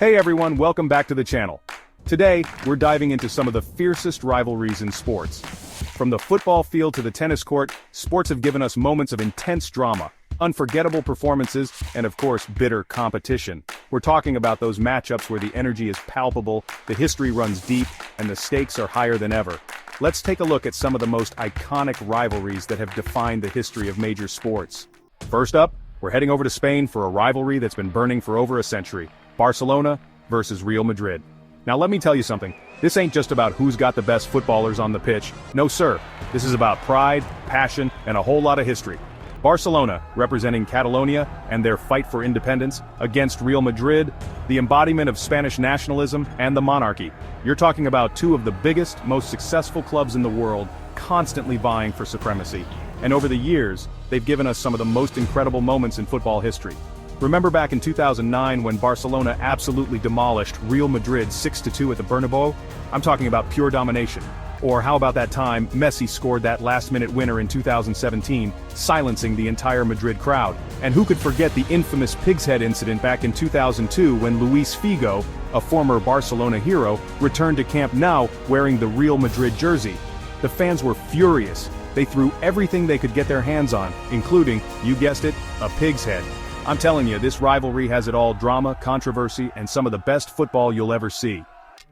Hey everyone, welcome back to the channel. Today, we're diving into some of the fiercest rivalries in sports. From the football field to the tennis court, sports have given us moments of intense drama, unforgettable performances, and of course, bitter competition. We're talking about those matchups where the energy is palpable, the history runs deep, and the stakes are higher than ever. Let's take a look at some of the most iconic rivalries that have defined the history of major sports. First up, we're heading over to Spain for a rivalry that's been burning for over a century. Barcelona versus Real Madrid. Now let me tell you something, this ain't just about who's got the best footballers on the pitch. No sir, this is about pride, passion, and a whole lot of history. Barcelona, representing Catalonia and their fight for independence, against Real Madrid, the embodiment of Spanish nationalism and the monarchy. You're talking about two of the biggest, most successful clubs in the world, constantly vying for supremacy. And over the years, they've given us some of the most incredible moments in football history. Remember back in 2009 when Barcelona absolutely demolished Real Madrid 6-2 at the Bernabeu? I'm talking about pure domination. Or how about that time Messi scored that last-minute winner in 2017, silencing the entire Madrid crowd? And who could forget the infamous pig's head incident back in 2002 when Luis Figo, a former Barcelona hero, returned to Camp Nou wearing the Real Madrid jersey? The fans were furious. They threw everything they could get their hands on, including, you guessed it, a pig's head. I'm telling you, this rivalry has it all: drama, controversy, and some of the best football you'll ever see.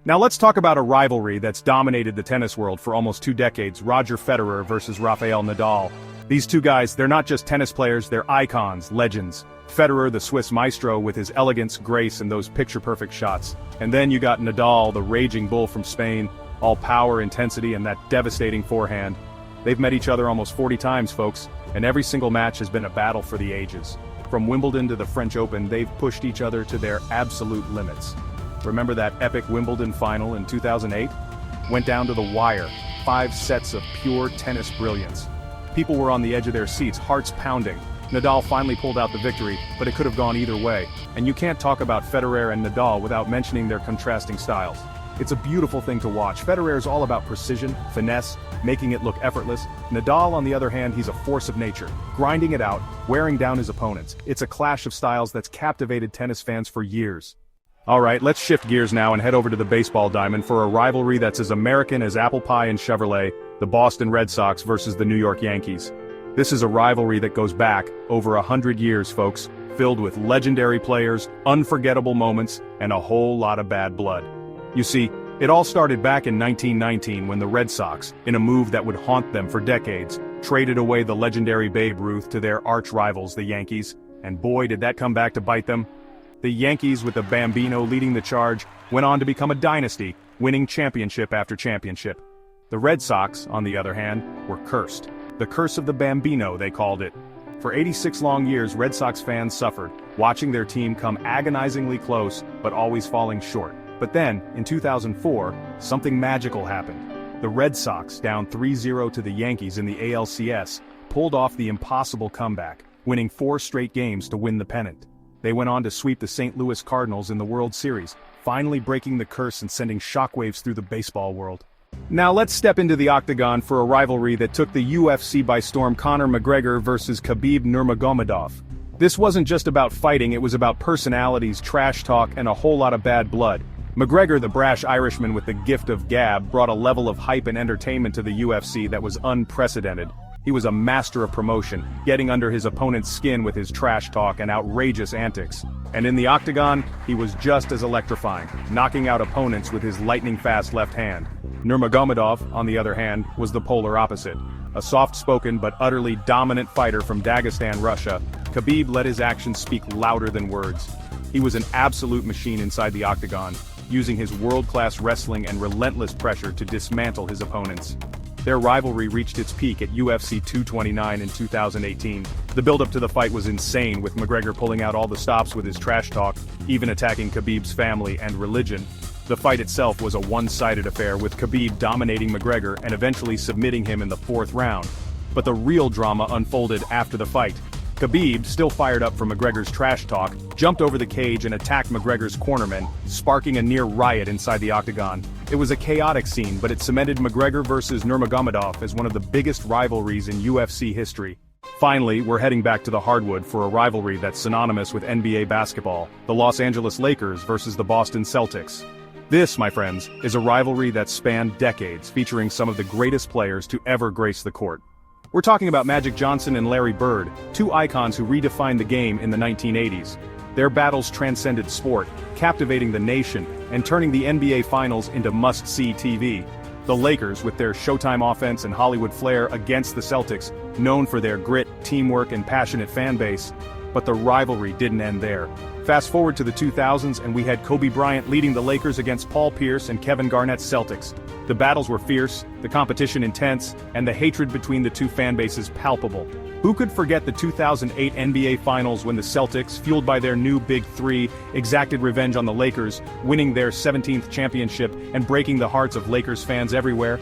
Now let's talk about a rivalry that's dominated the tennis world for almost 2 decades, Roger Federer versus Rafael Nadal. These two guys, they're not just tennis players, they're icons, legends. Federer, the Swiss maestro, with his elegance, grace, and those picture-perfect shots. And then you got Nadal, the raging bull from Spain, all power, intensity, and that devastating forehand. They've met each other almost 40 times, folks, and every single match has been a battle for the ages. From Wimbledon to the French Open, they've pushed each other to their absolute limits. Remember that epic Wimbledon final in 2008? Went down to the wire, 5 sets of pure tennis brilliance. People were on the edge of their seats, hearts pounding. Nadal finally pulled out the victory, but it could have gone either way. And you can't talk about Federer and Nadal without mentioning their contrasting styles. It's a beautiful thing to watch. Federer is all about precision, finesse, making it look effortless. Nadal, on the other hand, he's a force of nature, grinding it out, wearing down his opponents. It's a clash of styles that's captivated tennis fans for years. Alright, let's shift gears now and head over to the baseball diamond for a rivalry that's as American as apple pie and Chevrolet, the Boston Red Sox versus the New York Yankees. This is a rivalry that goes back over 100 years, folks, filled with legendary players, unforgettable moments, and a whole lot of bad blood. You see, it all started back in 1919 when the Red Sox, in a move that would haunt them for decades, traded away the legendary Babe Ruth to their arch-rivals, the Yankees, and boy did that come back to bite them. The Yankees, with the Bambino leading the charge, went on to become a dynasty, winning championship after championship. The Red Sox, on the other hand, were cursed. The curse of the Bambino, they called it. For 86 long years, Red Sox fans suffered, watching their team come agonizingly close, but always falling short. But then, in 2004, something magical happened. The Red Sox, down 3-0 to the Yankees in the ALCS, pulled off the impossible comeback, winning 4 straight games to win the pennant. They went on to sweep the St. Louis Cardinals in the World Series, finally breaking the curse and sending shockwaves through the baseball world. Now let's step into the octagon for a rivalry that took the UFC by storm: Conor McGregor versus Khabib Nurmagomedov. This wasn't just about fighting, it was about personalities, trash talk, and a whole lot of bad blood. McGregor, the brash Irishman with the gift of gab, brought a level of hype and entertainment to the UFC that was unprecedented. He was a master of promotion, getting under his opponent's skin with his trash talk and outrageous antics. And in the octagon, he was just as electrifying, knocking out opponents with his lightning-fast left hand. Nurmagomedov, on the other hand, was the polar opposite. A soft-spoken but utterly dominant fighter from Dagestan, Russia, Khabib let his actions speak louder than words. He was an absolute machine inside the octagon, using his world-class wrestling and relentless pressure to dismantle his opponents. Their rivalry reached its peak at UFC 229 in 2018. The build-up to the fight was insane, with McGregor pulling out all the stops with his trash talk, even attacking Khabib's family and religion. The fight itself was a one-sided affair, with Khabib dominating McGregor and eventually submitting him in the 4th round. But the real drama unfolded after the fight. Khabib, still fired up from McGregor's trash talk, jumped over the cage and attacked McGregor's cornerman, sparking a near riot inside the octagon. It was a chaotic scene, but it cemented McGregor versus Nurmagomedov as one of the biggest rivalries in UFC history. Finally, we're heading back to the hardwood for a rivalry that's synonymous with NBA basketball, the Los Angeles Lakers versus the Boston Celtics. This, my friends, is a rivalry that spanned decades, featuring some of the greatest players to ever grace the court. We're talking about Magic Johnson and Larry Bird, two icons who redefined the game in the 1980s. Their battles transcended sport, captivating the nation, and turning the NBA Finals into must-see TV. The Lakers, with their Showtime offense and Hollywood flair, against the Celtics, known for their grit, teamwork, and passionate fan base. But the rivalry didn't end there. Fast forward to the 2000s and we had Kobe Bryant leading the Lakers against Paul Pierce and Kevin Garnett's Celtics. The battles were fierce, the competition intense, and the hatred between the two fan bases palpable. Who could forget the 2008 NBA Finals when the Celtics, fueled by their new Big Three, exacted revenge on the Lakers, winning their 17th championship and breaking the hearts of Lakers fans everywhere?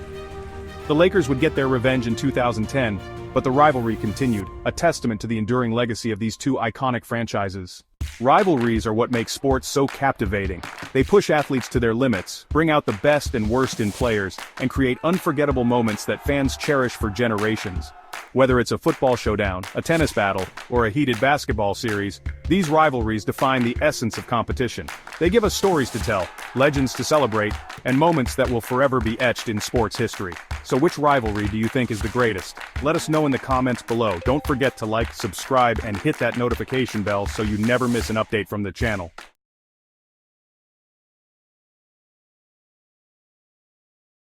The Lakers would get their revenge in 2010, but the rivalry continued, a testament to the enduring legacy of these two iconic franchises. Rivalries are what make sports so captivating. They push athletes to their limits, bring out the best and worst in players, and create unforgettable moments that fans cherish for generations. Whether it's a football showdown, a tennis battle, or a heated basketball series, these rivalries define the essence of competition. They give us stories to tell, legends to celebrate, and moments that will forever be etched in sports history. So which rivalry do you think is the greatest? Let us know in the comments below. Don't forget to like, subscribe, and hit that notification bell so you never miss an update from the channel.